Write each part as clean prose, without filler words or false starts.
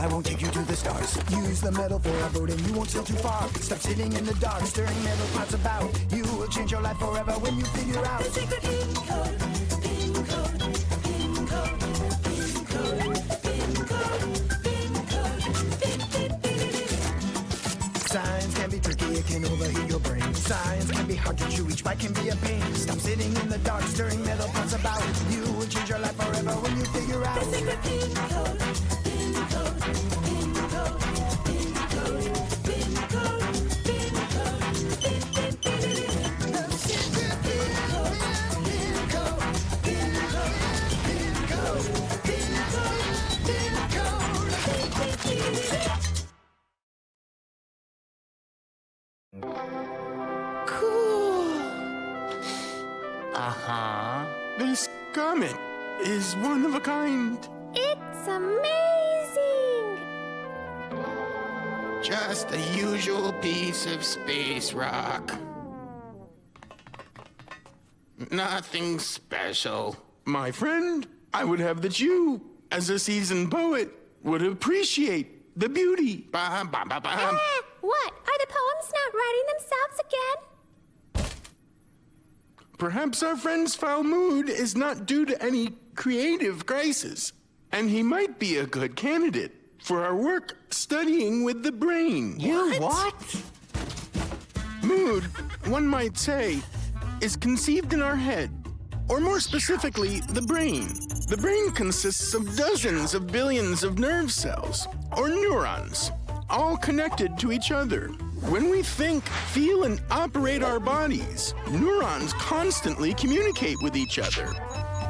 I won't take you to the stars. Use the metal for a boat and you won't sail too far. Stop sitting in the dark, stirring metal pots about. You will change your life forever when you figure out the secret pin code, pin code, pin code, pin code, pin code, pin code, pin, pin, pin, pin. Science can be tricky, it can overheat your brain. Science can be hard to chew, each bite can be a pain. Stop sitting in the dark, stirring metal pots about. You will change your life forever when you figure out the secret pin code, pin code, pin code, pin code, pin code, pin code, pin, pin, pin, pin. The secret pin code, pin code, pin code, pin code, pin code, pin code, pin, pin, pin, pin. Cool. Uh-huh. This comet is one of a kind. It's amazing! Just the usual piece of space rock. Nothing special. My friend, I would have that you, as a seasoned poet, would appreciate the beauty. Bum, bum, bum, bum. What? Are the poems not writing themselves again? Perhaps our friend's foul mood is not due to any creative crisis, and he might be a good candidate for our work studying with the brain. You what? Mood, one might say, is conceived in our head, or more specifically, the brain. The brain consists of dozens of billions of nerve cells, or neurons, all connected to each other. When we think, feel, and operate our bodies, neurons constantly communicate with each other.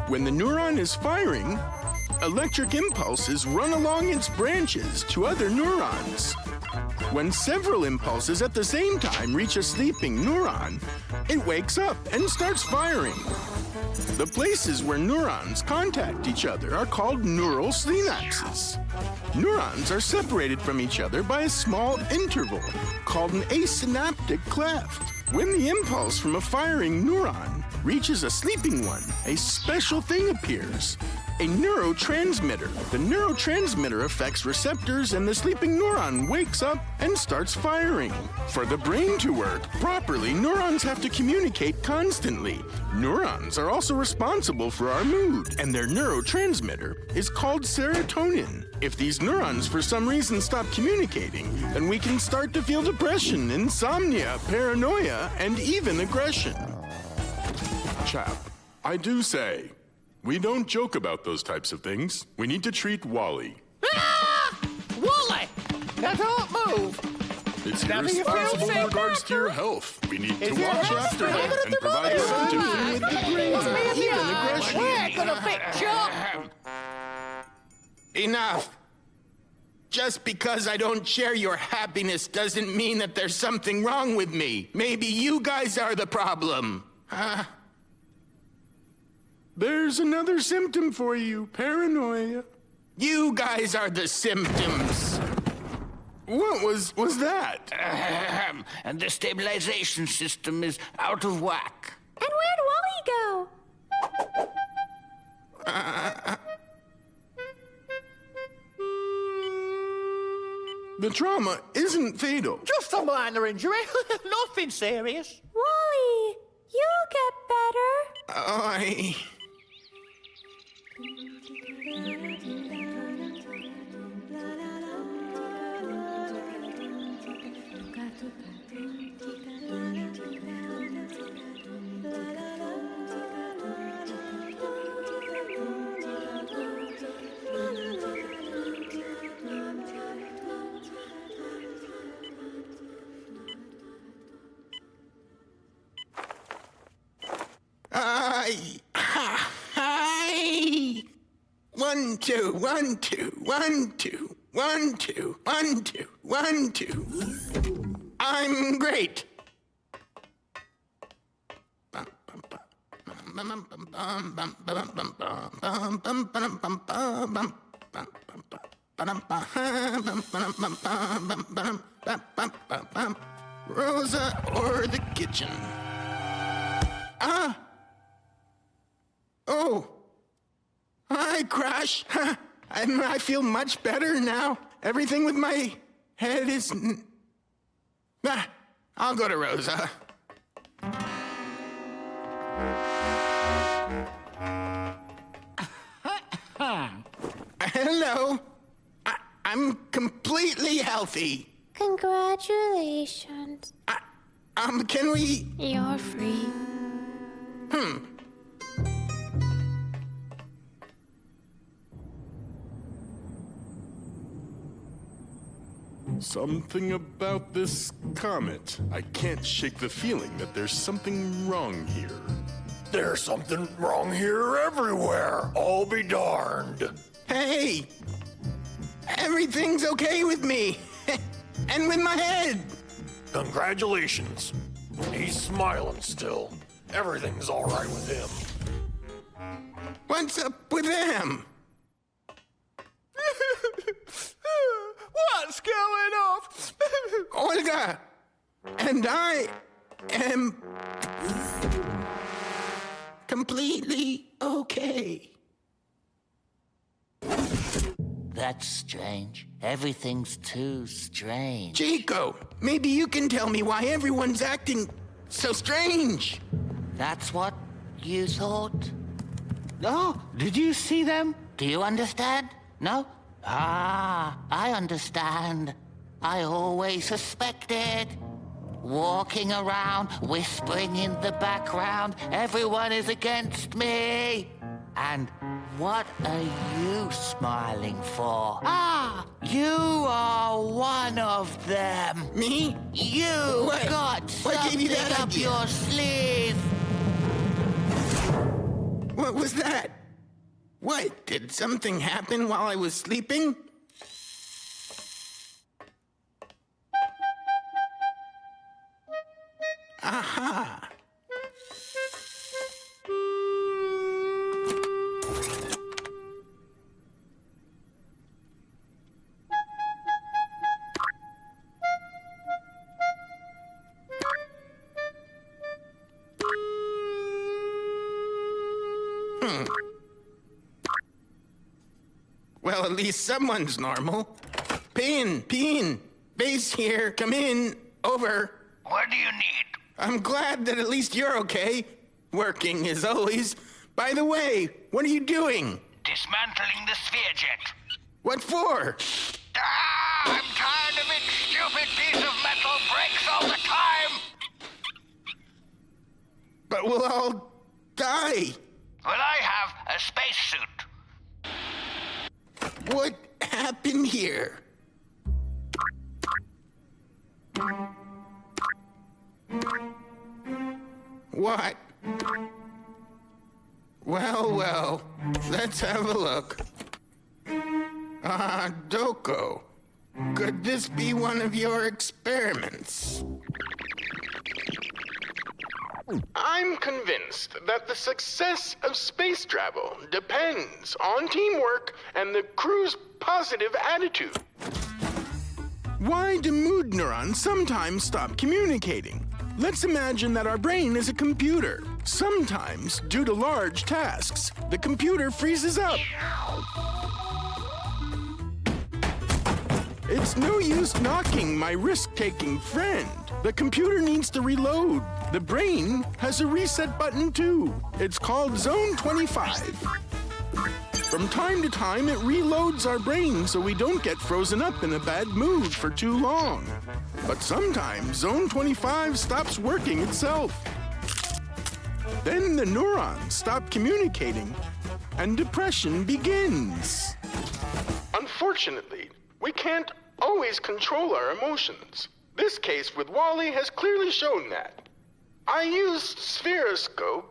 When the neuron is firing, electric impulses run along its branches to other neurons. When several impulses at the same time reach a sleeping neuron, it wakes up and starts firing. The places where neurons contact each other are called neural synapses. Neurons are separated from each other by a small interval called an asynaptic cleft. When the impulse from a firing neuron reaches a sleeping one, a special thing appears, a neurotransmitter. The neurotransmitter affects receptors and the sleeping neuron wakes up and starts firing. For the brain to work properly, neurons have to communicate constantly. Neurons are also responsible for our mood, and their neurotransmitter is called serotonin. If these neurons for some reason stop communicating, then we can start to feel depression, insomnia, paranoia, and even aggression. Chap, I do say, we don't joke about those types of things. We need to treat Wally. Ah! Wally! Now don't move! It's Now do you feel irresponsible in sick? regards to your health. We need to Is your watch health after him straight? and provide a Something symptom. with the brain, even aggression. We're gonna fix you up! Enough. Just because I don't share your happiness doesn't mean that there's something wrong with me. Maybe you guys are the problem. There's another symptom for you, paranoia. You guys are the symptoms. What was that? And the stabilization system is out of whack. And where'd Wally go? The trauma isn't fatal. Just a minor injury, nothing serious. Wally, you'll get better. Hi. 1, 2, 1, 2, 1, 2, 1, 2, 1, 2, 1, 2. I'm great. Rosa or the kitchen? Oh. Hi, Krash. I feel much better now. Everything with my head is... I'll go to Rosa. Hello. I'm completely healthy. Congratulations. Can we... You're free. Something about this comet. I can't shake the feeling that there's something wrong here. There's something wrong here everywhere. I'll be darned. Hey! Everything's okay with me. And with my head. Congratulations. He's smiling still. Everything's all right with him. What's up with them? What's going off? Olga! And I am... completely okay. That's strange. Everything's too strange. Chico, maybe you can tell me why everyone's acting so strange. That's what you thought? Oh, did you see them? Do you understand? No? Ah, I understand. I always suspected. Walking around, whispering in the background, everyone is against me. And what are you smiling for? Ah, you are one of them. Me? You What? got What gave you something that up idea? your sleeve. What was that? What? Did something happen while I was sleeping? Aha! Well, at least someone's normal. Pin! Base here, come in, over. What do you need? I'm glad that at least you're okay. Working as always. By the way, what are you doing? Dismantling the sphere jet. What for? I'm tired of its stupid piece of metal breaks all the time. But we'll all die. Well, I have a spacesuit. What happened here? What? Well, let's have a look. Doko. Could this be one of your experiments? I'm convinced that the success of space travel depends on teamwork and the crew's positive attitude. Why do mood neurons sometimes stop communicating? Let's imagine that our brain is a computer. Sometimes, due to large tasks, the computer freezes up. It's no use knocking my risk-taking friend. The computer needs to reload. The brain has a reset button too. It's called Zone 25. From time to time, it reloads our brain so we don't get frozen up in a bad mood for too long. But sometimes, Zone 25 stops working itself. Then the neurons stop communicating, and depression begins. Unfortunately, we can't always control our emotions. This case with Wally has clearly shown that. I used Spheroscope,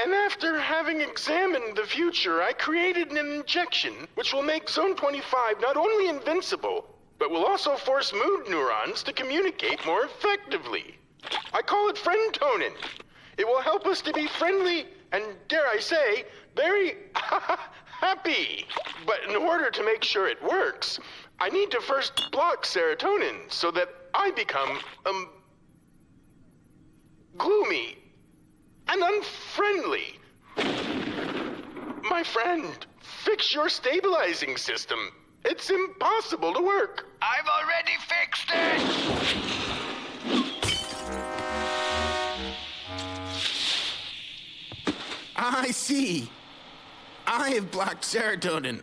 and after having examined the future, I created an injection which will make Zone 25 not only invincible, but will also force mood neurons to communicate more effectively. I call it Friendtonin. It will help us to be friendly and, dare I say, very happy. But in order to make sure it works, I need to first block serotonin so that I become, gloomy and unfriendly. My friend, fix your stabilizing system. It's impossible to work. I've already fixed it! I see. I have blocked serotonin,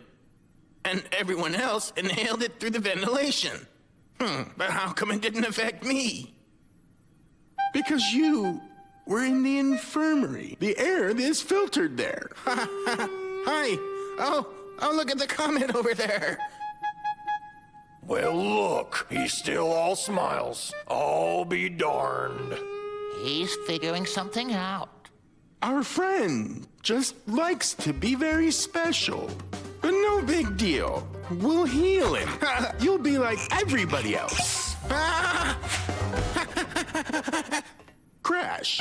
and everyone else inhaled it through the ventilation. But how come it didn't affect me? Because you were in the infirmary. The air is filtered there. Hi. Oh, look at the comet over there. Well, look, he's still all smiles. I'll be darned. He's figuring something out. Our friend just likes to be very special. But no big deal. We'll heal him. You'll be like everybody else. Krash.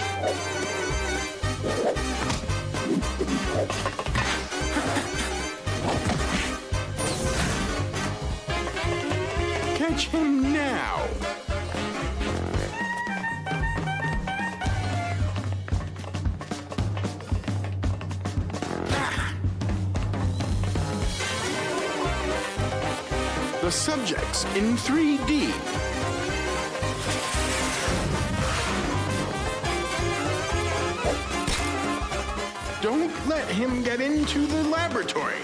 Catch him now. The subjects in 3D. Don't let him get into the laboratory.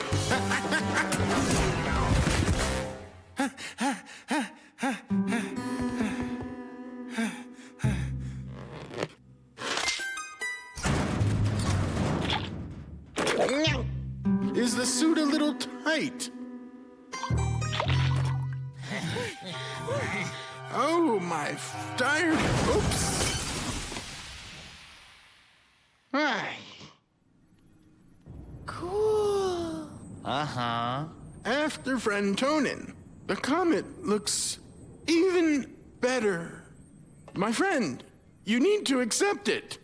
Is the suit a little tight? Oh, my tired. Oops. Cool. Uh-huh. After Friendtonin, the comet looks even better. My friend, you need to accept it.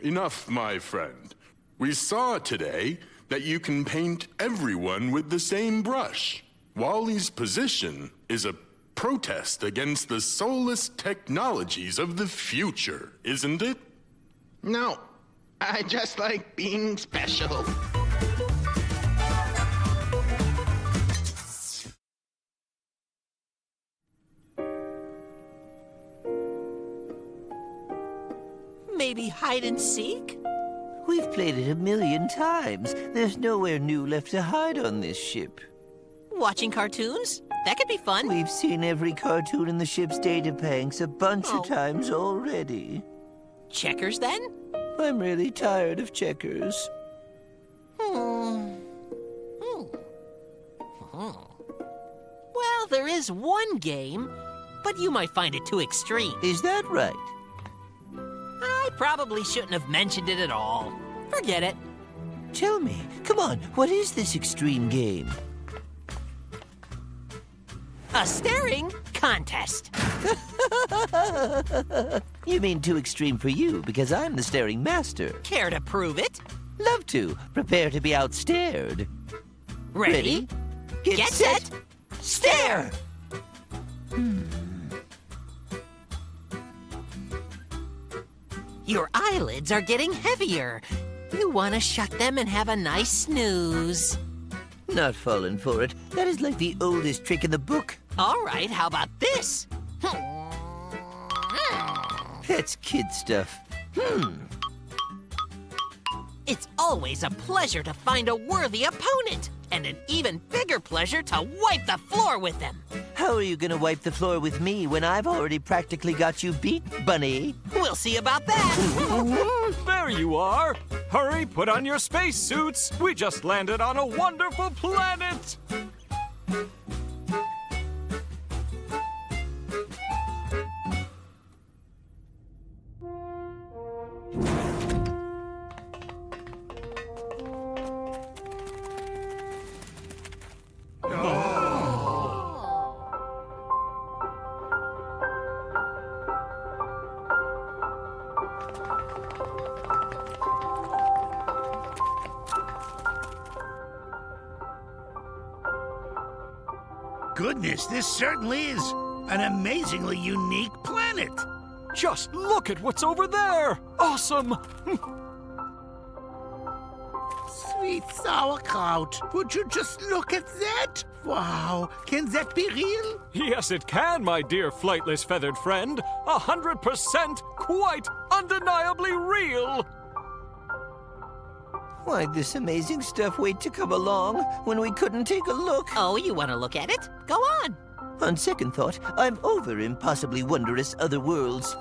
Enough, my friend. We saw today that you can paint everyone with the same brush. Wally's position is a protest against the soulless technologies of the future, isn't it? No, I just like being special. Maybe hide and seek? We've played it 1,000,000 times. There's nowhere new left to hide on this ship. Watching cartoons? That could be fun. We've seen every cartoon in the ship's data banks a bunch of times already. Checkers, then? I'm really tired of checkers. Well, there is one game, but you might find it too extreme. Is that right? I probably shouldn't have mentioned it at all. Forget it. Tell me, come on, what is this extreme game? A staring contest. You mean too extreme for you, because I'm the staring master. Care to prove it? Love to. Prepare to be outstared. Ready? Get set, stare! Your eyelids are getting heavier. You want to shut them and have a nice snooze. Not falling for it. That is like the oldest trick in the book. All right, how about this? That's kid stuff. It's always a pleasure to find a worthy opponent, and an even bigger pleasure to wipe the floor with them. How are you gonna wipe the floor with me when I've already practically got you beat, Bunny? We'll see about that. There you are! Hurry, put on your spacesuits! We just landed on a wonderful planet! Goodness, this certainly is an amazingly unique planet. Just look at what's over there! Awesome! sweet sauerkraut. Would you just look at that? Wow, can that be real? Yes, it can, my dear flightless feathered friend. 100% quite undeniably real. Why'd this amazing stuff wait to come along when we couldn't take a look? Oh, you want to look at it? Go on. On second thought, I'm over impossibly wondrous other worlds.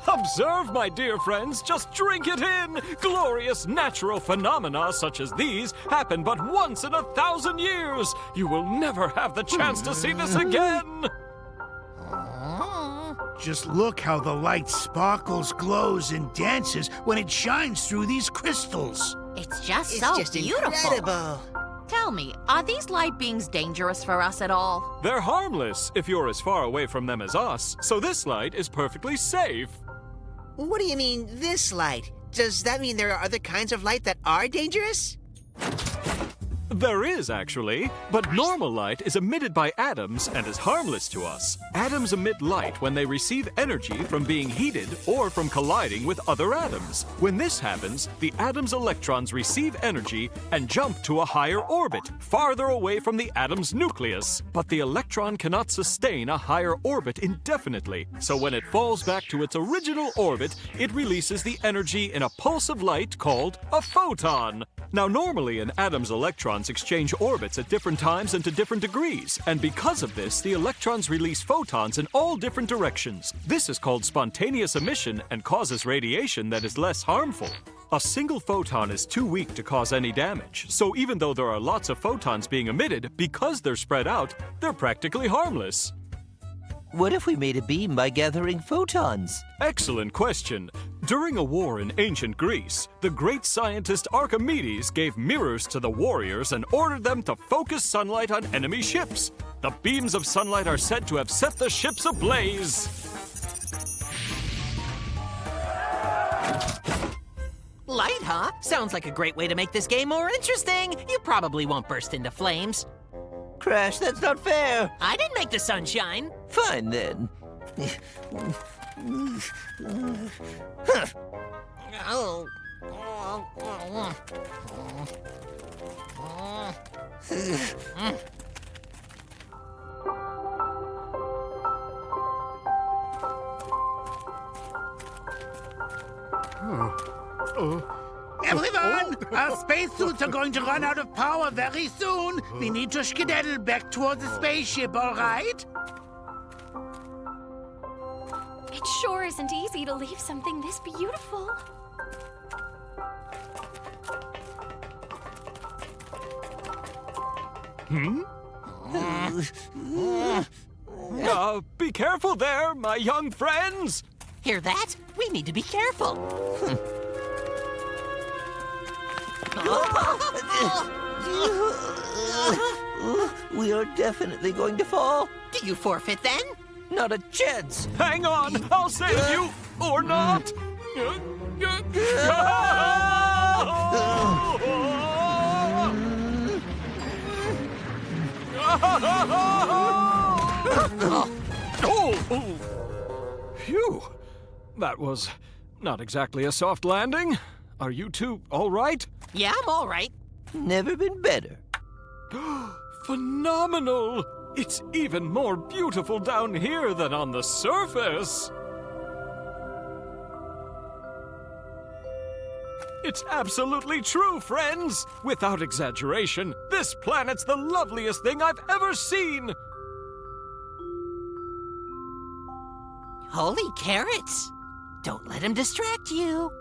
Observe, my dear friends, just drink it in! Glorious natural phenomena such as these happen but once in 1,000 years! You will never have the chance to see this again! Just look how the light sparkles, glows, and dances when it shines through these crystals. It's just so beautiful. Incredible. Tell me, are these light beings dangerous for us at all? They're harmless if you're as far away from them as us, so this light is perfectly safe. What do you mean, this light? Does that mean there are other kinds of light that are dangerous? There is, actually, but normal light is emitted by atoms and is harmless to us. Atoms emit light when they receive energy from being heated or from colliding with other atoms. When this happens, the atom's electrons receive energy and jump to a higher orbit, farther away from the atom's nucleus. But the electron cannot sustain a higher orbit indefinitely, so when it falls back to its original orbit, it releases the energy in a pulse of light called a photon. Now, normally an atom's electrons exchange orbits at different times and to different degrees, and because of this, the electrons release photons in all different directions. This is called spontaneous emission and causes radiation that is less harmful. A single photon is too weak to cause any damage, so even though there are lots of photons being emitted, because they're spread out, they're practically harmless. What if we made a beam by gathering photons? Excellent question. During a war in ancient Greece, the great scientist Archimedes gave mirrors to the warriors and ordered them to focus sunlight on enemy ships. The beams of sunlight are said to have set the ships ablaze. Light, huh? Sounds like a great way to make this game more interesting. You probably won't burst into flames. Krash, that's not fair. I didn't make the sunshine. Fine, then. Oh. Everyone, our spacesuits are going to run out of power very soon. We need to skedaddle back towards the spaceship, all right? It sure isn't easy to leave something this beautiful. Be careful there, my young friends! Hear that? We need to be careful. We are definitely going to fall. Do you forfeit then? Not a chance. Hang on, I'll save you, or not. Phew, that was not exactly a soft landing. Are you two all right? Yeah, I'm all right. Never been better. Phenomenal! It's even more beautiful down here than on the surface. It's absolutely true, friends. Without exaggeration, this planet's the loveliest thing I've ever seen. Holy carrots! Don't let him distract you.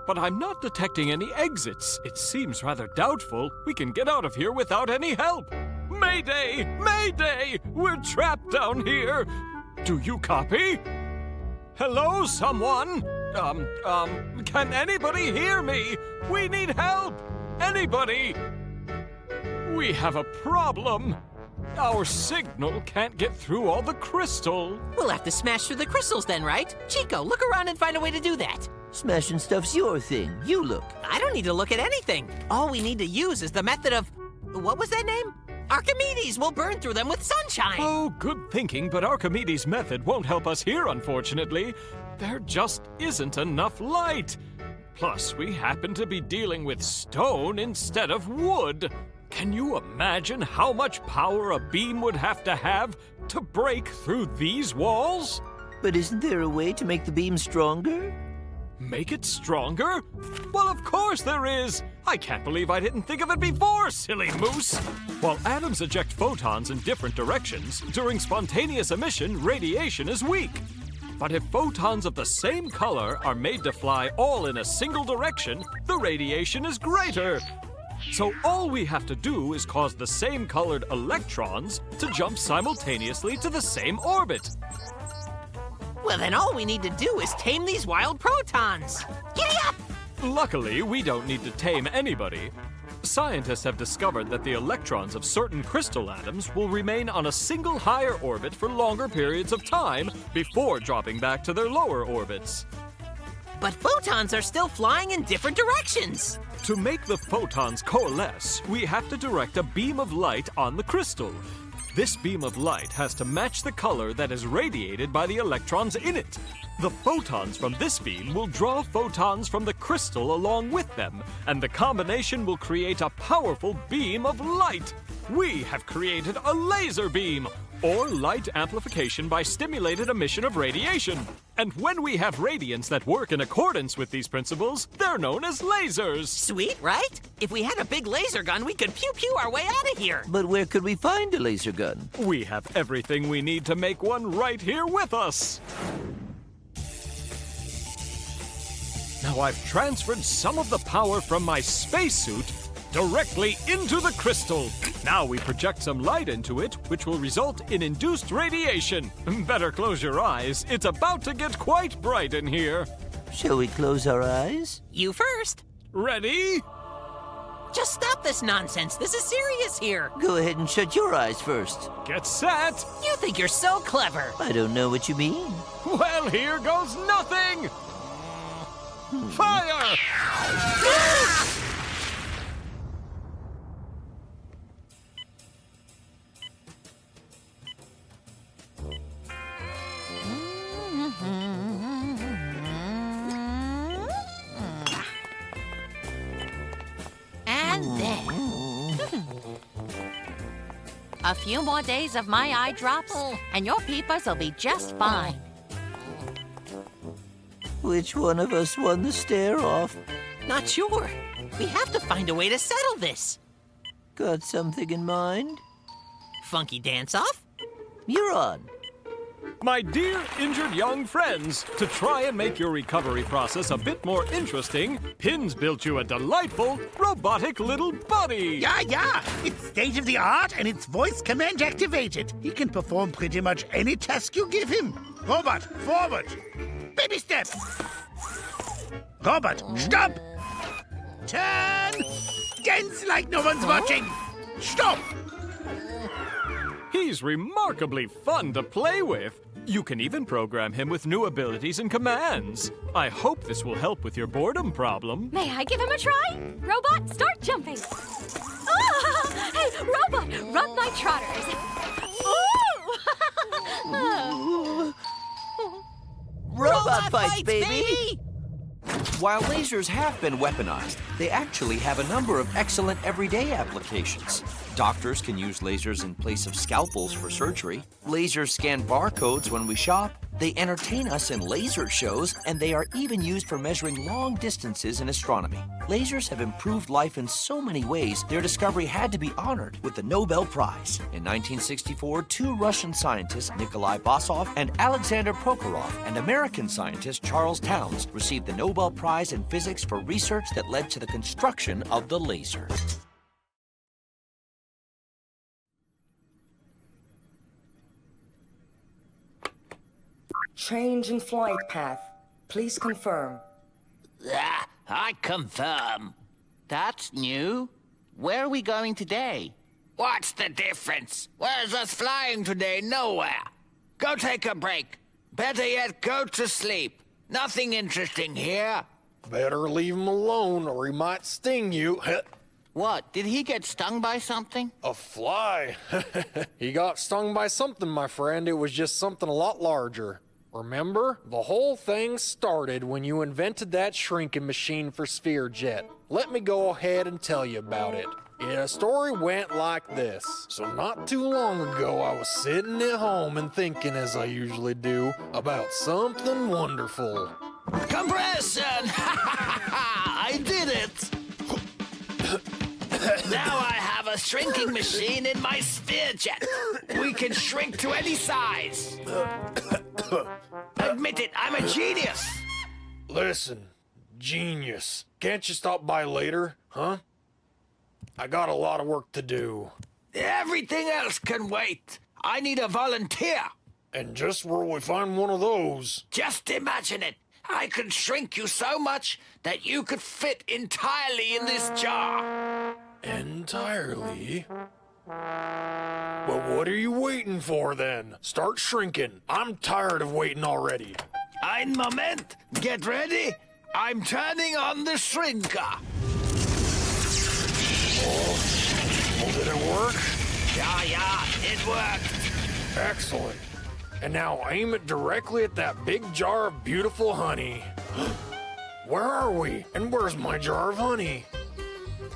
But I'm not detecting any exits. It seems rather doubtful we can get out of here without any help. Mayday! Mayday! We're trapped down here. Do you copy? Hello, someone? Can anybody hear me? We need help! Anybody! We have a problem. Our signal can't get through all the crystal. We'll have to smash through the crystals then, right? Chico, look around and find a way to do that. Smashing stuff's your thing. You look. I don't need to look at anything. All we need to use is the method of... What was that name? Archimedes! We'll burn through them with sunshine! Oh, good thinking, but Archimedes' method won't help us here, unfortunately. There just isn't enough light. Plus, we happen to be dealing with stone instead of wood. Can you imagine how much power a beam would have to break through these walls? But isn't there a way to make the beam stronger? Make it stronger? Well, of course there is! I can't believe I didn't think of it before, silly moose! While atoms eject photons in different directions, during spontaneous emission, radiation is weak. But if photons of the same color are made to fly all in a single direction, the radiation is greater. So all we have to do is cause the same colored electrons to jump simultaneously to the same orbit. Well, then all we need to do is tame these wild protons. Giddy up! Luckily, we don't need to tame anybody. Scientists have discovered that the electrons of certain crystal atoms will remain on a single higher orbit for longer periods of time before dropping back to their lower orbits. But photons are still flying in different directions. To make the photons coalesce, we have to direct a beam of light on the crystal. This beam of light has to match the color that is radiated by the electrons in it. The photons from this beam will draw photons from the crystal along with them, and the combination will create a powerful beam of light. We have created a laser beam, or light amplification by stimulated emission of radiation. And when we have radiants that work in accordance with these principles, they're known as lasers. Sweet, right? If we had a big laser gun, we could pew-pew our way out of here. But where could we find a laser gun? We have everything we need to make one right here with us. Now I've transferred some of the power from my spacesuit directly into the crystal. Now we project some light into it, which will result in induced radiation. Better close your eyes. It's about to get quite bright in here. Shall we close our eyes? You first. Ready? Just stop this nonsense. This is serious here. Go ahead and shut your eyes first. Get set. You think you're so clever. I don't know what you mean. Well, here goes nothing. Fire! And then... a few more days of my eye drops, and your peepers will be just fine. Which one of us won the stare-off? Not sure. We have to find a way to settle this. Got something in mind? Funky dance-off? You're on. My dear injured young friends, to try and make your recovery process a bit more interesting, Pin's built you a delightful, robotic little buddy. Yeah. It's state-of-the-art and it's voice command activated. He can perform pretty much any task you give him. Robot, forward. Baby step. Robot, stop. Turn. Dance like no one's watching. Stop. He's remarkably fun to play with. You can even program him with new abilities and commands. I hope this will help with your boredom problem. May I give him a try? Robot, start jumping. Oh, hey, Robot, rub my trotters. Ooh. Robot fights, baby! While lasers have been weaponized, they actually have a number of excellent everyday applications. Doctors can use lasers in place of scalpels for surgery. Lasers scan barcodes when we shop. They entertain us in laser shows, and they are even used for measuring long distances in astronomy. Lasers have improved life in so many ways, their discovery had to be honored with the Nobel Prize. In 1964, two Russian scientists, Nikolai Basov and Alexander Prokhorov, and American scientist Charles Towns, received the Nobel Prize in Physics for research that led to the construction of the laser. Change in flight path. Please confirm. I confirm. That's new. Where are we going today? What's the difference? Where's us flying today? Nowhere. Go take a break. Better yet, go to sleep. Nothing interesting here. Better leave him alone or he might sting you. What? Did he get stung by something? A fly. He got stung by something, my friend. It was just something a lot larger. Remember? The whole thing started when you invented that shrinking machine for Sphere Jet. Let me go ahead and tell you about it. The story went like this. So not too long ago, I was sitting at home and thinking, as I usually do, about something wonderful. Compression! I did it! Now I have a shrinking machine in my Sphere Jet. We can shrink to any size. Admit it, I'm a genius. Listen, genius. Can't you stop by later, huh? I got a lot of work to do. Everything else can wait. I need a volunteer. And just where we find one of those. Just imagine it. I could shrink you so much that you could fit entirely in this jar. Entirely? Well, what are you waiting for then? Start shrinking. I'm tired of waiting already. Ein Moment. Get ready. I'm turning on the shrinker. Oh, did it work? Yeah, it worked. Excellent. And now aim it directly at that big jar of beautiful honey. Where are we? And where's my jar of honey?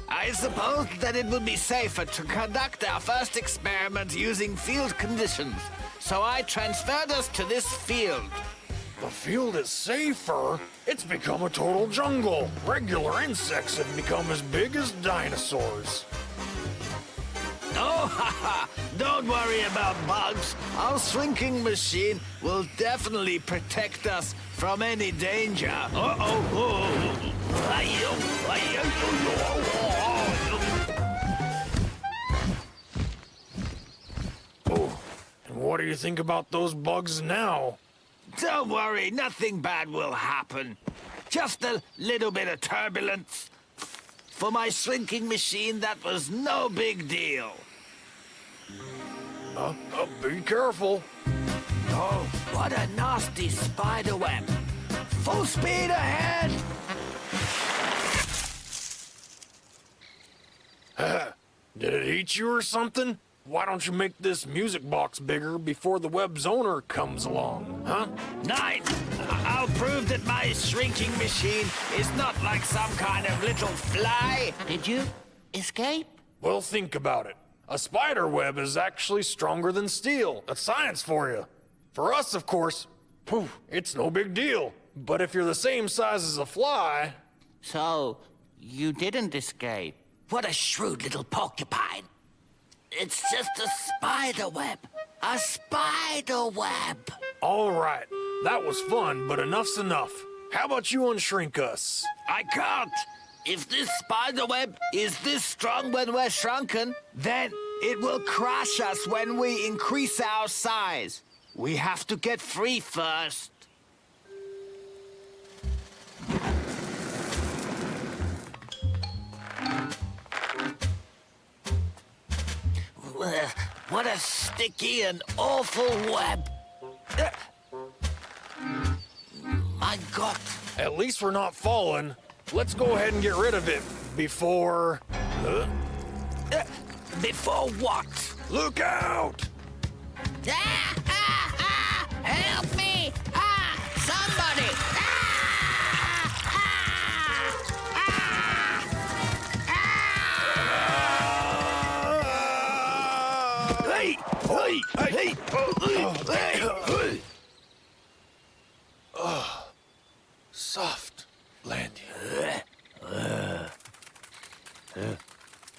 I suppose that it would be safer to conduct our first experiment using field conditions. So I transferred us to this field. The field is safer? It's become a total jungle. Regular insects have become as big as dinosaurs. Oh, don't worry about bugs. Our shrinking machine will definitely protect us from any danger. Oh, and what do you think about those bugs now? Don't worry, nothing bad will happen. Just a little bit of turbulence. For my shrinking machine, that was no big deal. Be careful. Oh, what a nasty spider web. Full speed ahead! Did it eat you or something? Why don't you make this music box bigger before the web's owner comes along, huh? Nine! I'll prove that my shrinking machine is not like some kind of little fly. Did you escape? Well, think about it. A spider web is actually stronger than steel. That's science for you. For us, of course, poof, it's no big deal. But if you're the same size as a fly... So, you didn't escape? What a shrewd little porcupine. It's just a spider web. A spider web. All right. That was fun, but enough's enough. How about you unshrink us? I can't. If this spider web is this strong when we're shrunken, then it will crush us when we increase our size. We have to get free first. What a sticky and awful web. My God. At least we're not falling. Let's go ahead and get rid of it before... Before what? Look out! Help me! Somebody! Hey! Soft landing.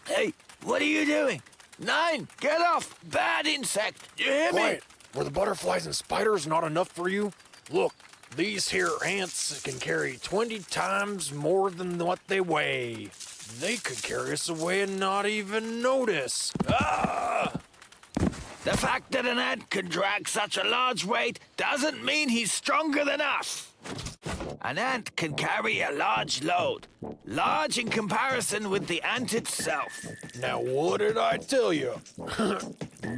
Hey, what are you doing? Nine, get off! Bad insect! You hear me? Quiet. Were the butterflies and spiders not enough for you? Look, these here ants can carry 20 times more than what they weigh. They could carry us away and not even notice. Ah! The fact that an ant can drag such a large weight doesn't mean he's stronger than us. An ant can carry a large load. Large in comparison with the ant itself. Now, what did I tell you?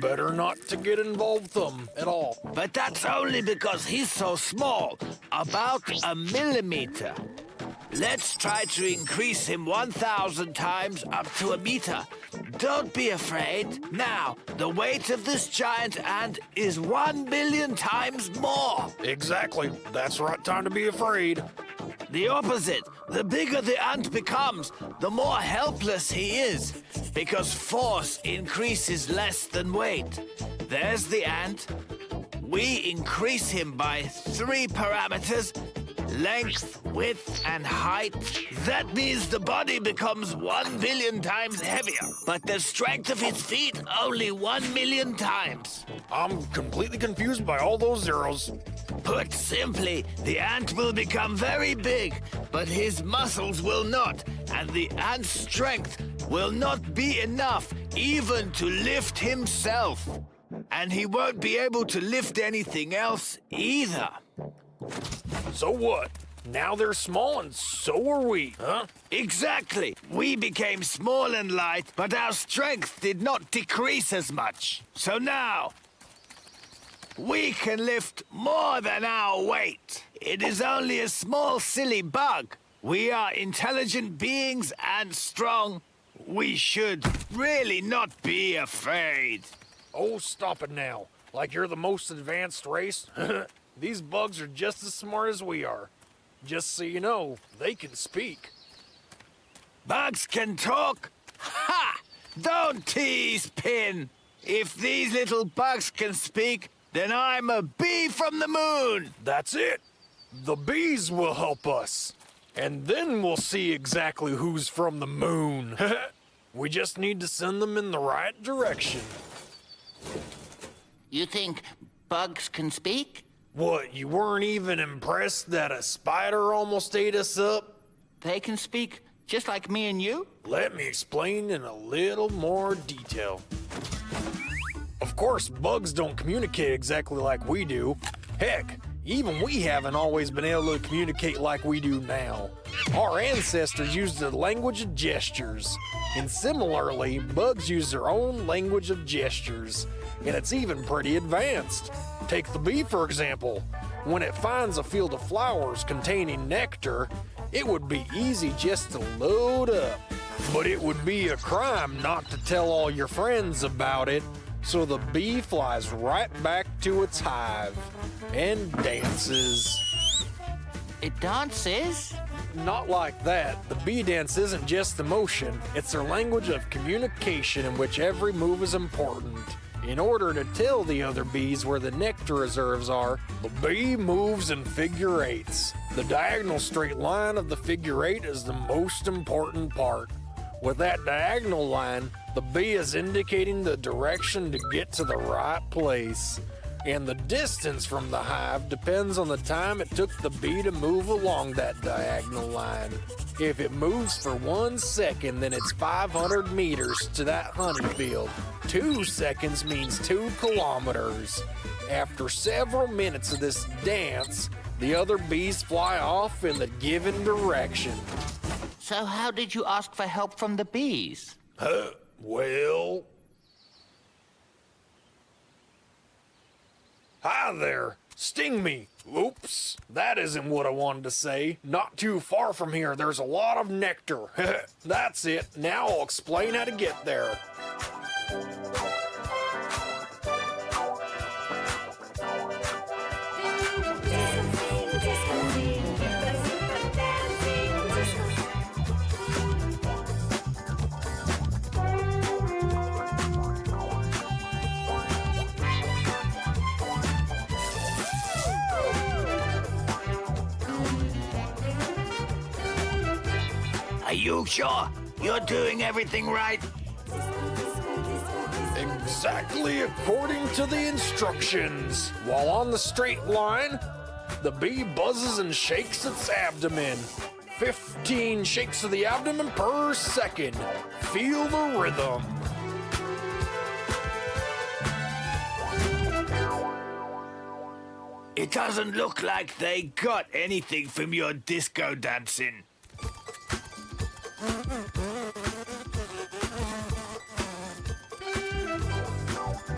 Better not to get involved with them at all. But that's only because he's so small. About a millimeter. Let's try to increase him 1,000 times up to a meter. Don't be afraid. Now, the weight of this giant ant is 1 billion times more. Exactly. That's the right time to be afraid. The opposite. The bigger the ant becomes, the more helpless he is, because force increases less than weight. There's the ant. We increase him by 3 parameters: length, width, and height. That means the body becomes 1 billion times heavier, but the strength of his feet only 1 million times. I'm completely confused by all those zeros. Put simply, the ant will become very big, but his muscles will not, and the ant's strength will not be enough even to lift himself. And he won't be able to lift anything else either. So what? Now they're small and so are we, huh? Exactly. We became small and light, but our strength did not decrease as much. So now, we can lift more than our weight. It is only a small, silly bug. We are intelligent beings and strong. We should really not be afraid. Oh, stop it now. Like you're the most advanced race? These bugs are just as smart as we are. Just so you know, they can speak. Bugs can talk? Ha! Don't tease, Pin. If these little bugs can speak, then I'm a bee from the moon. That's it. The bees will help us. And then we'll see exactly who's from the moon. We just need to send them in the right direction. You think bugs can speak? What, you weren't even impressed that a spider almost ate us up? They can speak just like me and you? Let me explain in a little more detail. Of course, bugs don't communicate exactly like we do. Heck, even we haven't always been able to communicate like we do now. Our ancestors used the language of gestures. And similarly, bugs use their own language of gestures. And it's even pretty advanced. Take the bee, for example. When it finds a field of flowers containing nectar, it would be easy just to load up. But it would be a crime not to tell all your friends about it, so the bee flies right back to its hive and dances. It dances? Not like that. The bee dance isn't just the motion, it's their language of communication in which every move is important. In order to tell the other bees where the nectar reserves are, the bee moves in figure eights. The diagonal straight line of the figure eight is the most important part. With that diagonal line, the bee is indicating the direction to get to the right place. And the distance from the hive depends on the time it took the bee to move along that diagonal line. If it moves for 1 second, then it's 500 meters to that honey field. 2 seconds means 2 kilometers. After several minutes of this dance, the other bees fly off in the given direction. So how did you ask for help from the bees? Well... Hi there. Sting me. Oops, that isn't what I wanted to say. Not too far from here, there's a lot of nectar. That's it. Now I'll explain how to get there. Are you sure you're doing everything right? Exactly according to the instructions. While on the straight line, the bee buzzes and shakes its abdomen. 15 shakes of the abdomen per second. Feel the rhythm. It doesn't look like they got anything from your disco dancing.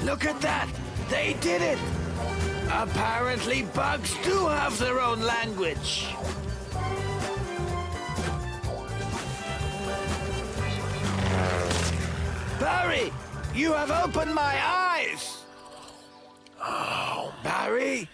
Look at that! They did it! Apparently bugs do have their own language. Barry, you have opened my eyes! Oh, Barry?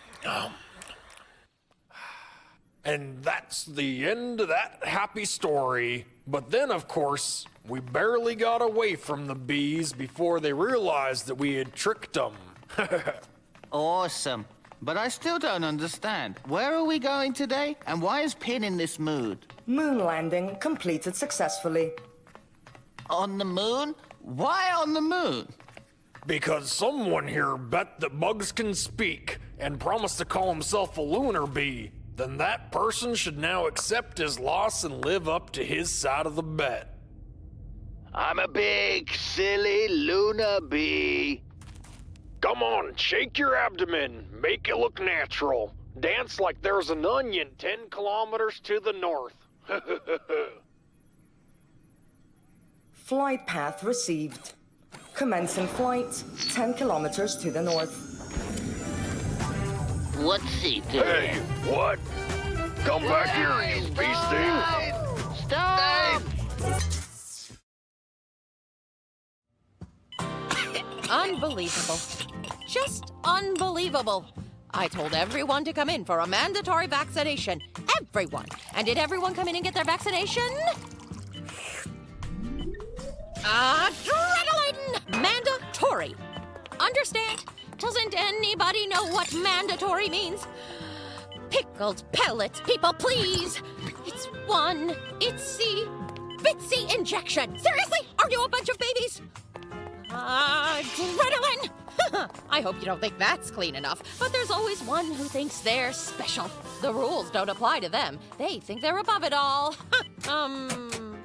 And that's the end of that happy story. But then, of course, we barely got away from the bees before they realized that we had tricked them. Awesome. But I still don't understand. Where are we going today? And why is Pin in this mood? Moon landing completed successfully. On the moon? Why on the moon? Because someone here bet that bugs can speak and promised to call himself a lunar bee. Then that person should now accept his loss and live up to his side of the bet. I'm a big, silly lunar bee. Come on, shake your abdomen. Make it look natural. Dance like there's an onion 10 kilometers to the north. Flight path received. Commencing flight 10 kilometers to the north. What's he doing? Hey, what? Come back here, you bee sting! Stop! Unbelievable. Just unbelievable. I told everyone to come in for a mandatory vaccination. Everyone. And did everyone come in and get their vaccination? Adrenaline! Mandatory. Understand? Doesn't anybody know what mandatory means? Pickled pellets, people, please. It's one itsy bitsy injection. Seriously? Are you a bunch of babies? Adrenaline! I hope you don't think that's clean enough, but there's always one who thinks they're special. The rules don't apply to them. They think they're above it all.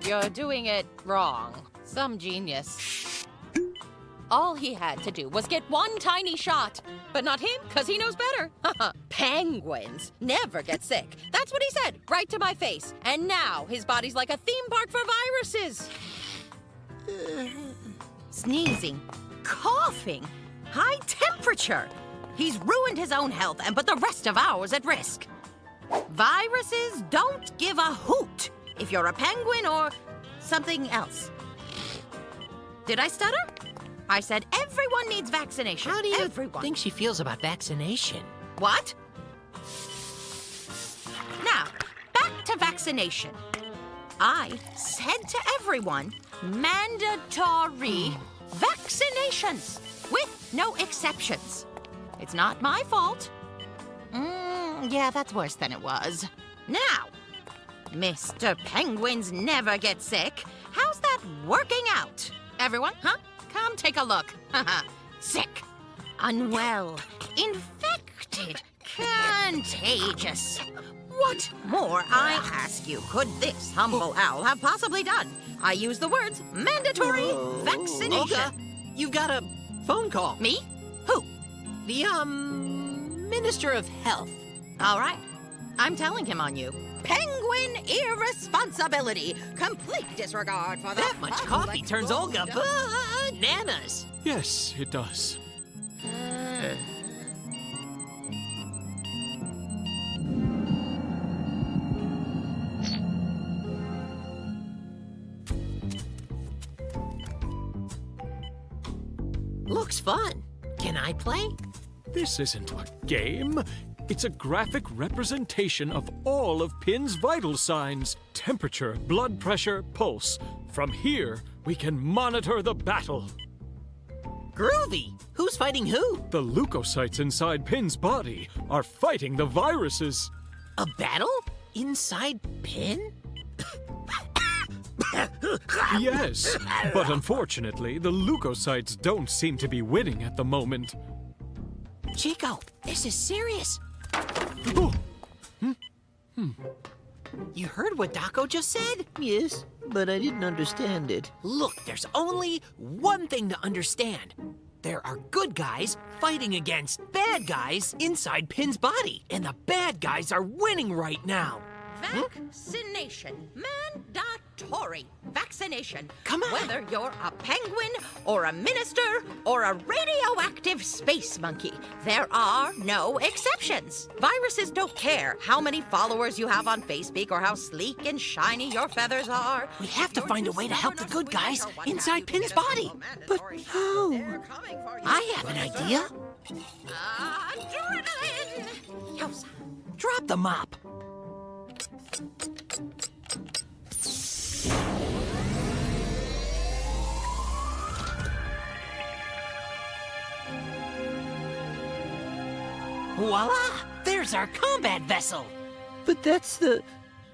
You're doing it wrong. Some genius. All he had to do was get one tiny shot. But not him, because he knows better. Penguins never get sick. That's what he said, right to my face. And now his body's like a theme park for viruses. Sneezing, coughing, high temperature. He's ruined his own health and put the rest of ours at risk. Viruses don't give a hoot if you're a penguin or something else. Did I stutter? I said everyone needs vaccination. How do you everyone. think she feels about vaccination? What? Now, back to vaccination. I said to everyone, mandatory vaccinations, with no exceptions. It's not my fault. Yeah, that's worse than it was. Now, Mr. Penguins never get sick. How's that working out? Everyone, huh? Come take a look. Sick, unwell, infected, contagious. What more, I ask you, could this humble owl have possibly done? I use the words mandatory vaccination. Olga, you've got a phone call. Me? Who? The, Minister of Health. All right. I'm telling him on you. Penguin irresponsibility. Complete disregard for that much coffee turns Olga bananas. Yes, it does. Looks fun. Can I play? This isn't a game. It's a graphic representation of all of Pin's vital signs. Temperature, blood pressure, pulse. From here, we can monitor the battle. Groovy! Who's fighting who? The leukocytes inside Pin's body are fighting the viruses. A battle? Inside Pin? Yes, but unfortunately, the leukocytes don't seem to be winning at the moment. Chico, this is serious. Oh. You heard what Daco just said? Yes, but I didn't understand it. Look, there's only one thing to understand. There are good guys fighting against bad guys inside Pin's body, and the bad guys are winning right now. Vaccination. Mandatory. mandatory vaccination. Come on. Whether you're a penguin or a minister or a radioactive space monkey, there are no exceptions. Viruses don't care how many followers you have on Facebook or how sleek and shiny your feathers are. We have to find a way to help the good guys inside Pin's body. But how? I have an idea. Adrenaline! Yowza. Drop the mop. Voila! There's our combat vessel. But that's the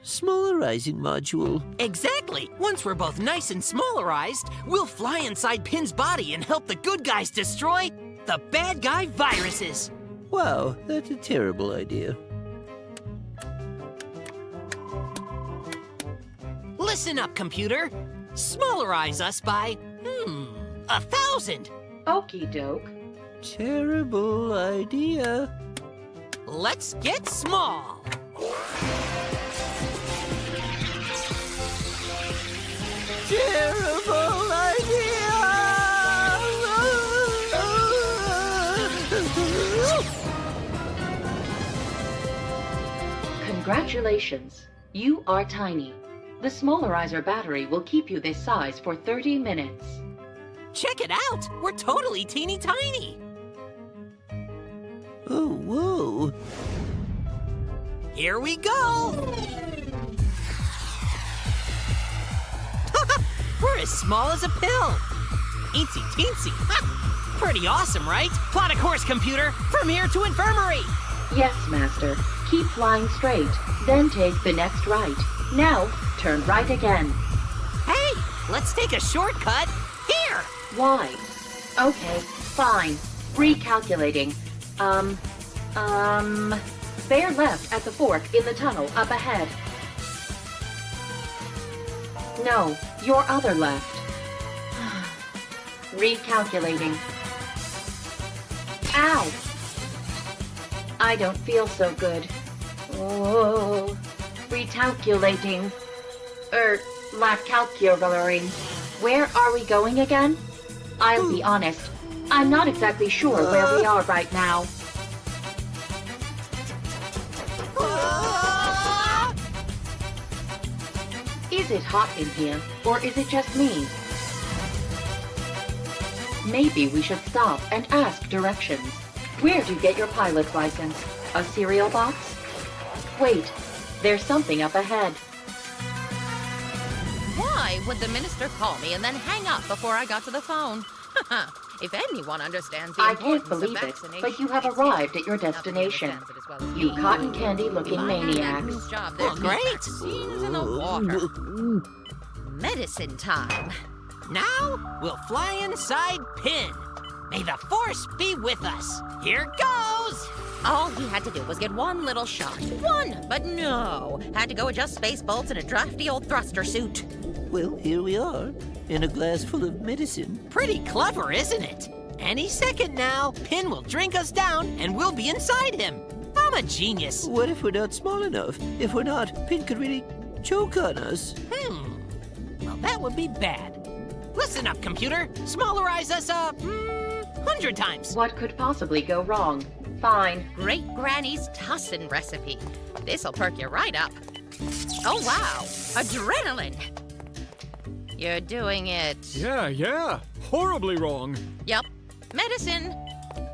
smallerizing module. Exactly. Once we're both nice and smallerized, we'll fly inside Pin's body and help the good guys destroy the bad guy viruses. Wow, that's a terrible idea. Listen up, computer. Smallerize us by, 1,000. Okie doke. Terrible idea. Let's get small. Terrible idea! Congratulations. You are tiny. The smallerizer battery will keep you this size for 30 minutes. Check it out. We're totally teeny tiny. Oh, whoa. Here we go. We're as small as a pill. Eensy teensy. Pretty awesome, right? Plot a course, computer. From here to infirmary. Yes, Master. Keep flying straight, then take the next right. Now, turn right again. Hey, let's take a shortcut. Here. Why? Okay, fine. Recalculating. Bear left at the fork in the tunnel up ahead. No, your other left. Recalculating. Ow! I don't feel so good. Oh, recalculating. Not calculating. Where are we going again? I'll be honest. I'm not exactly sure where we are right now. Is it hot in here, or is it just me? Maybe we should stop and ask directions. Where'd you get your pilot's license? A cereal box? Wait, there's something up ahead. Why would the minister call me and then hang up before I got to the phone? If anyone understands the I can't importance believe of it, vaccination, but you have arrived at your destination. You cotton candy-looking maniacs. Oh, great. Vaccines in the water. Medicine time. Now, we'll fly inside Pin. May the Force be with us. Here goes! All he had to do was get one little shot. One, but no. Had to go adjust space bolts in a drafty old thruster suit. Well, here we are, in a glass full of medicine. Pretty clever, isn't it? Any second now, Pin will drink us down and we'll be inside him. I'm a genius. What if we're not small enough? If we're not, Pin could really choke on us. Well, that would be bad. Listen up, computer. Smallerize us 100 times. What could possibly go wrong? Fine. Great Granny's tussin recipe. This'll perk you right up. Oh, wow. Adrenaline. You're doing it. Yeah. Horribly wrong. Yup. Medicine.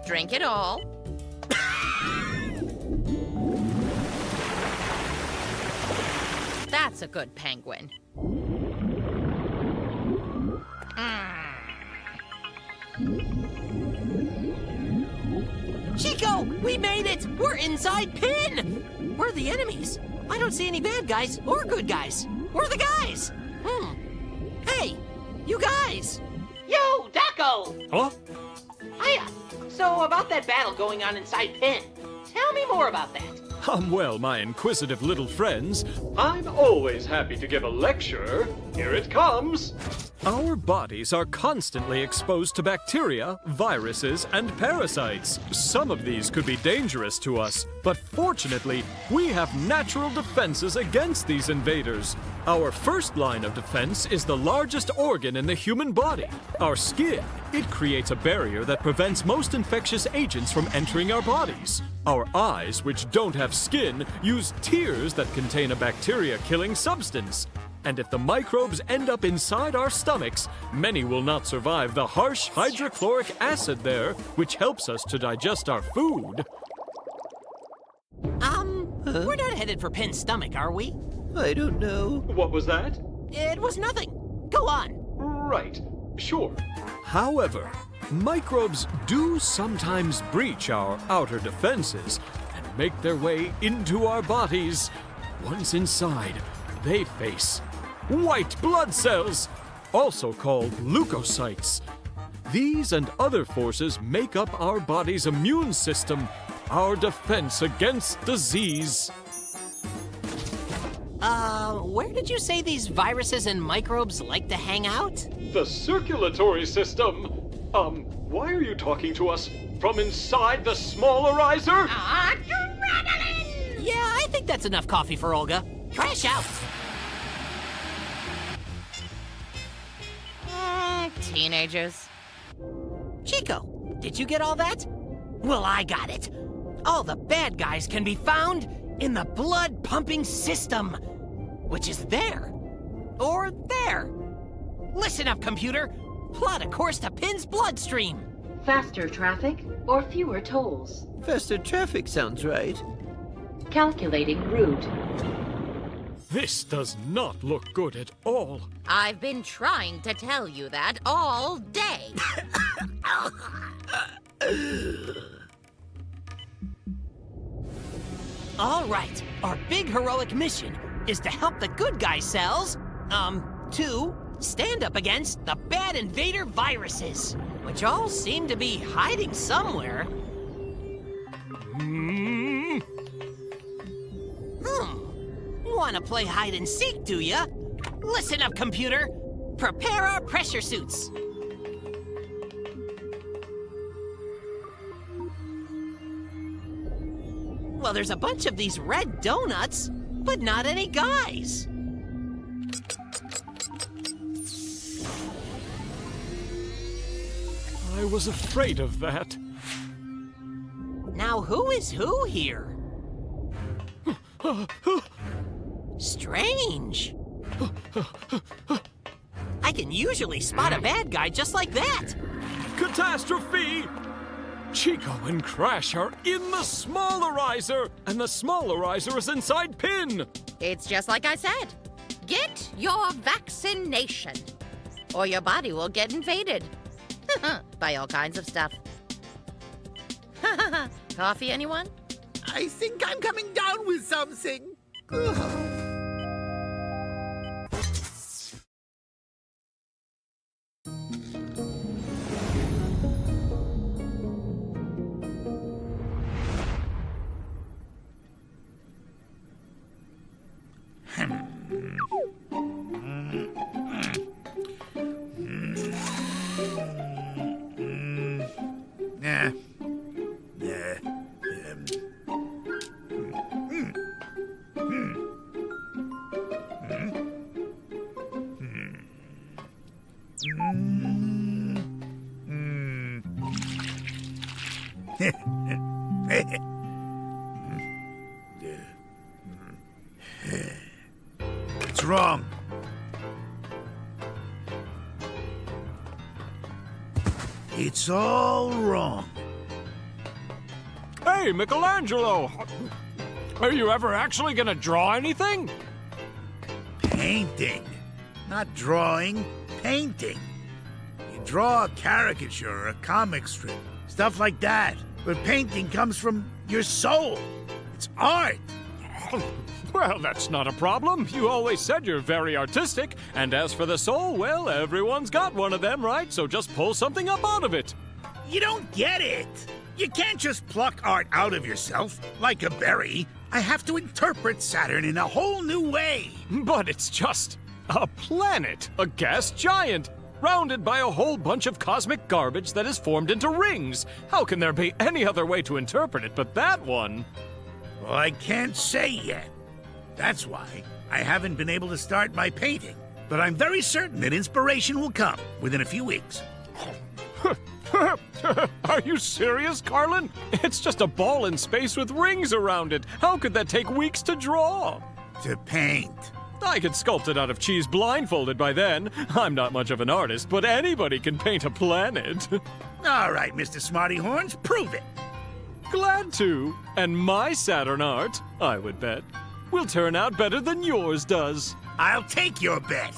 Drink it all. That's a good penguin. Chico, we made it! We're inside Pin! We're the enemies. I don't see any bad guys or good guys. We're the guys. Hey, you guys! Yo, Daco! Huh? Hiya! So, about that battle going on inside Pin. Tell me more about that. Well, my inquisitive little friends, I'm always happy to give a lecture. Here it comes! Our bodies are constantly exposed to bacteria, viruses, and parasites. Some of these could be dangerous to us, but fortunately, we have natural defenses against these invaders. Our first line of defense is the largest organ in the human body, our skin. It creates a barrier that prevents most infectious agents from entering our bodies. Our eyes, which don't have skin, use tears that contain a bacteria-killing substance. And if the microbes end up inside our stomachs, many will not survive the harsh hydrochloric acid there, which helps us to digest our food. We're not headed for Pin's stomach, are we? I don't know. What was that? It was nothing. Go on. Right, sure. However, microbes do sometimes breach our outer defenses and make their way into our bodies. Once inside, they face white blood cells, also called leukocytes. These and other forces make up our body's immune system, our defense against disease. Where did you say these viruses and microbes like to hang out? The circulatory system. Why are you talking to us from inside the smallerizer? Yeah, I think that's enough coffee for Olga. Crash out. Teenagers. Chico, did you get all that? Well, I got it. All the bad guys can be found in the blood-pumping system, which is there. Or there. Listen up, computer. Plot a course to Pin's bloodstream. Faster traffic or fewer tolls? Faster traffic sounds right. Calculating route. This does not look good at all. I've been trying to tell you that all day. All right, our big heroic mission is to help the good guy cells, to stand up against the bad invader viruses, which all seem to be hiding somewhere. Want to play hide and seek, do ya? Listen up, computer. Prepare our pressure suits. Well, there's a bunch of these red donuts, but not any guys. I was afraid of that. Now, who is who here? Strange. I can usually spot a bad guy just like that. Catastrophe! Chico and Krash are in the smallerizer, and the smallerizer is inside Pin. It's just like I said. Get your vaccination, or your body will get invaded by all kinds of stuff. Coffee, anyone? I think I'm coming down with something. It's wrong. It's all wrong. Hey, Michelangelo! Are you ever actually gonna draw anything? Painting. Not drawing, painting. You draw a caricature or a comic strip, stuff like that. But painting comes from your soul. It's art. Well, that's not a problem. You always said you're very artistic. And as for the soul, well, everyone's got one of them, right? So just pull something up out of it. You don't get it. You can't just pluck art out of yourself, like a berry. I have to interpret Saturn in a whole new way. But it's just A planet! A gas giant! Rounded by a whole bunch of cosmic garbage that is formed into rings. How can there be any other way to interpret it but that one? Well, I can't say yet. That's why I haven't been able to start my painting. But I'm very certain that inspiration will come within a few weeks. Are you serious, Carlin? It's just a ball in space with rings around it. How could that take weeks to draw? To paint. I could sculpt it out of cheese blindfolded by then. I'm not much of an artist, but anybody can paint a planet. All right, Mr. Smarty Horns, prove it. Glad to. And my Saturn art, I would bet, will turn out better than yours does. I'll take your bet.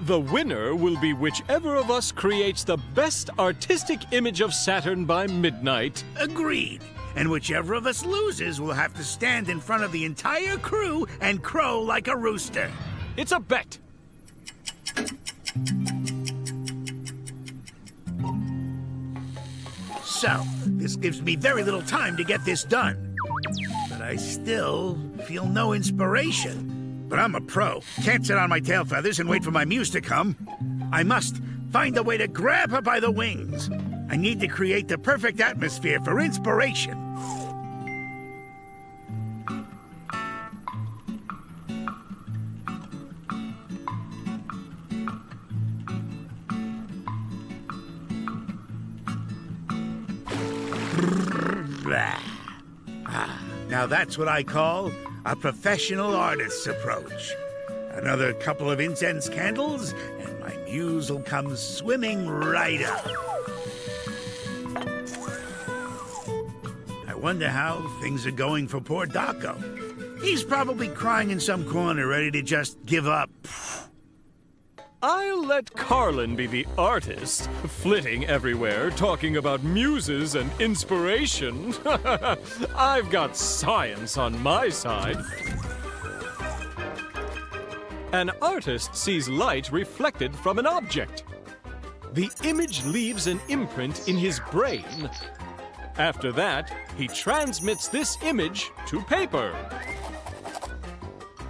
The winner will be whichever of us creates the best artistic image of Saturn by midnight. Agreed. And whichever of us loses will have to stand in front of the entire crew and crow like a rooster. It's a bet. So, this gives me very little time to get this done. But I still feel no inspiration. But I'm a pro. Can't sit on my tail feathers and wait for my muse to come. I must find a way to grab her by the wings. I need to create the perfect atmosphere for inspiration. Now that's what I call a professional artist's approach. Another couple of incense candles, and my muse will come swimming right up. I wonder how things are going for poor Daco. He's probably crying in some corner, ready to just give up. I'll let Carlin be the artist, flitting everywhere, talking about muses and inspiration. I've got science on my side. An artist sees light reflected from an object. The image leaves an imprint in his brain. After that, he transmits this image to paper.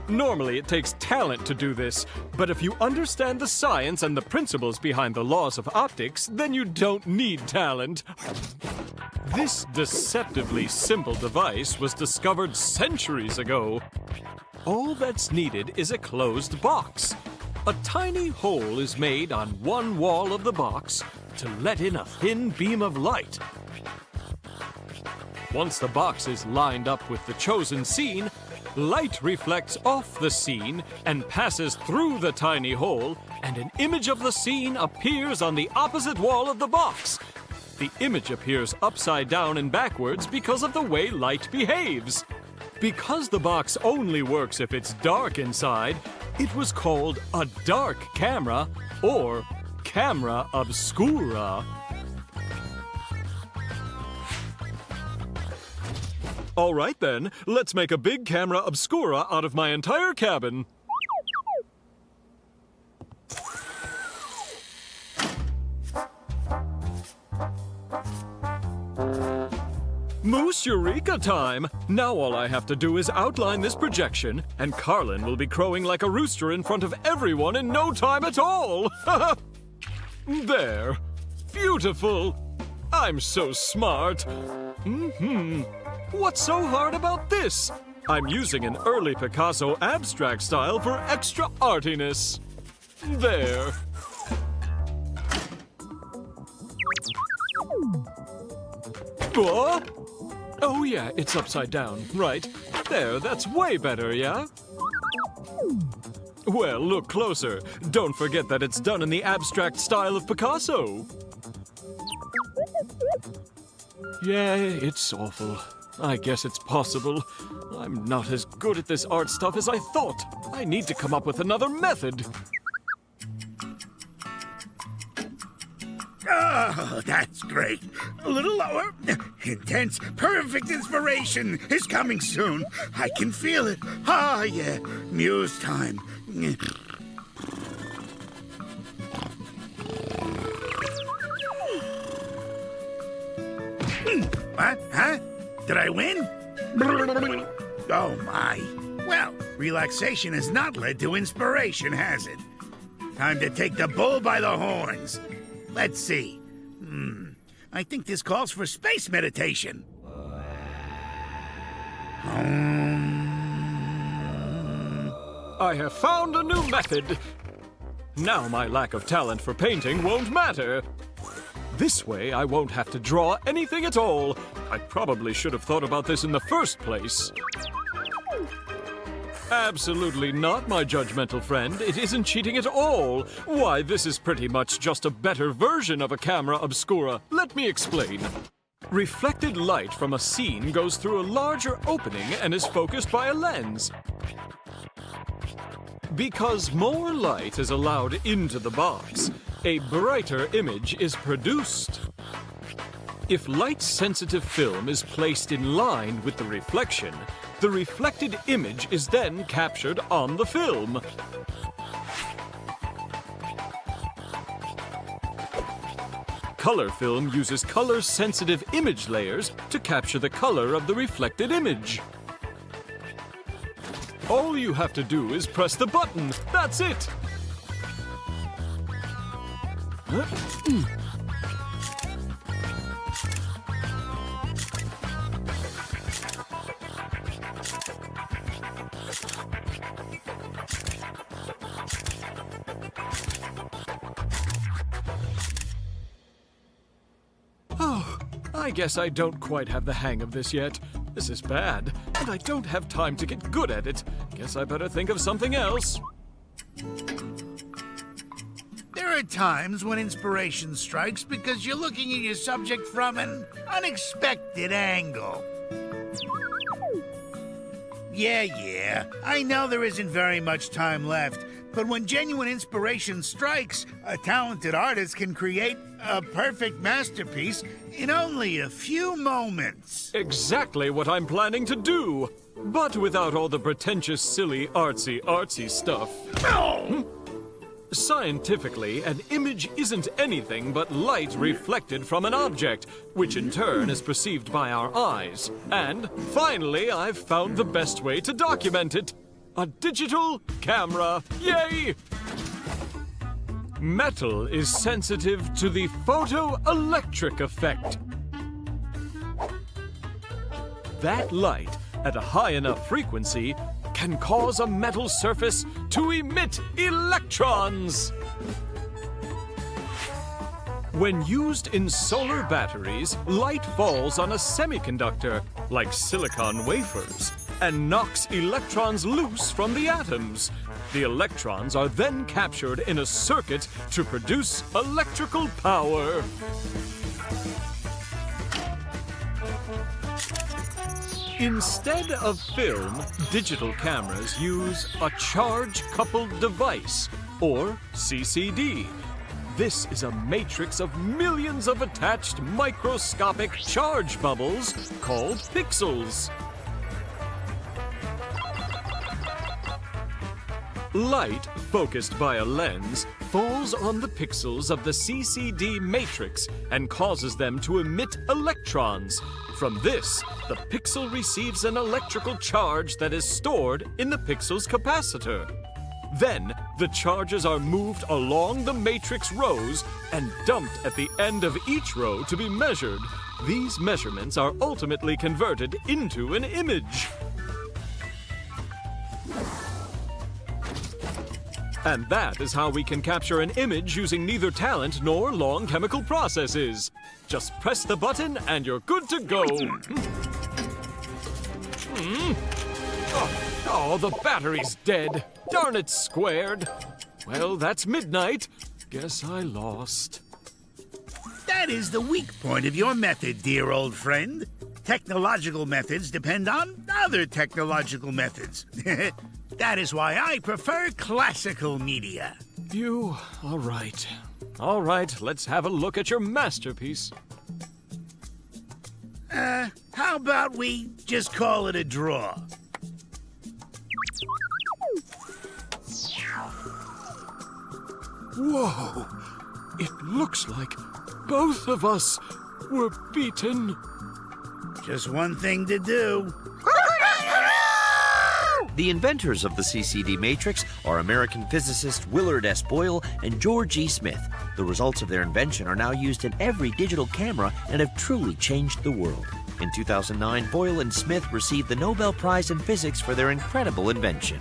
Normally, it takes talent to do this, but if you understand the science and the principles behind the laws of optics, then you don't need talent. This deceptively simple device was discovered centuries ago. All that's needed is a closed box. A tiny hole is made on one wall of the box to let in a thin beam of light. Once the box is lined up with the chosen scene, light reflects off the scene and passes through the tiny hole, and an image of the scene appears on the opposite wall of the box. The image appears upside down and backwards because of the way light behaves. Because the box only works if it's dark inside, it was called a dark camera or camera obscura. All right then, let's make a big camera obscura out of my entire cabin. Moose Eureka time! Now all I have to do is outline this projection, and Carlin will be crowing like a rooster in front of everyone in no time at all! There. Beautiful. I'm so smart. What's so hard about this? I'm using an early Picasso abstract style for extra artiness. There. Oh yeah, it's upside down. Right. There, that's way better, yeah? Well, look closer. Don't forget that it's done in the abstract style of Picasso. Yeah, it's awful. I guess it's possible. I'm not as good at this art stuff as I thought. I need to come up with another method. Oh, that's great. A little lower. Intense, perfect inspiration is coming soon. I can feel it. Ah, yeah. Muse time. What? Huh? Did I win? Oh, my. Well, Relaxation has not led to inspiration, has it? Time to take the bull by the horns. Let's see. I think this calls for space meditation. I have found a new method. Now my lack of talent for painting won't matter. This way, I won't have to draw anything at all. I probably should have thought about this in the first place. Absolutely not, my judgmental friend. It isn't cheating at all. Why, this is pretty much just a better version of a camera obscura. Let me explain. Reflected light from a scene goes through a larger opening and is focused by a lens. Because more light is allowed into the box, a brighter image is produced. If light-sensitive film is placed in line with the reflection, the reflected image is then captured on the film. Color film uses color-sensitive image layers to capture the color of the reflected image. All you have to do is press the button. That's it! Oh, I guess I don't quite have the hang of this yet. This is bad, and I don't have time to get good at it. Guess I better think of something else. There are times when inspiration strikes because you're looking at your subject from an unexpected angle. Yeah, I know there isn't very much time left, but when genuine inspiration strikes, a talented artist can create a perfect masterpiece in only a few moments. Exactly what I'm planning to do, but without all the pretentious, silly, artsy stuff. Scientifically, an image isn't anything but light reflected from an object, which in turn is perceived by our eyes. And finally, I've found the best way to document it. A digital camera. Yay! Metal is sensitive to the photoelectric effect. That light, at a high enough frequency, can cause a metal surface to emit electrons. When used in solar batteries, light falls on a semiconductor, like silicon wafers, and knocks electrons loose from the atoms. The electrons are then captured in a circuit to produce electrical power. Instead of film, digital cameras use a charge-coupled device, or CCD. This is a matrix of millions of attached microscopic charge bubbles called pixels. Light, focused by a lens, falls on the pixels of the CCD matrix and causes them to emit electrons. From this, the pixel receives an electrical charge that is stored in the pixel's capacitor. Then, the charges are moved along the matrix rows and dumped at the end of each row to be measured. These measurements are ultimately converted into an image. And that is how we can capture an image using neither talent nor long chemical processes. Just press the button and you're good to go. Oh, the battery's dead. Darn it squared. Well, that's midnight. Guess I lost. That is the weak point of your method, dear old friend. Technological methods depend on other technological methods. That is why I prefer classical media. You are right. All right, let's have a look at your masterpiece. How about we just call it a draw? Whoa! It looks like both of us were beaten. Just one thing to do. The inventors of the CCD matrix are American physicists Willard S. Boyle and George E. Smith. The results of their invention are now used in every digital camera and have truly changed the world. In 2009, Boyle and Smith received the Nobel Prize in Physics for their incredible invention.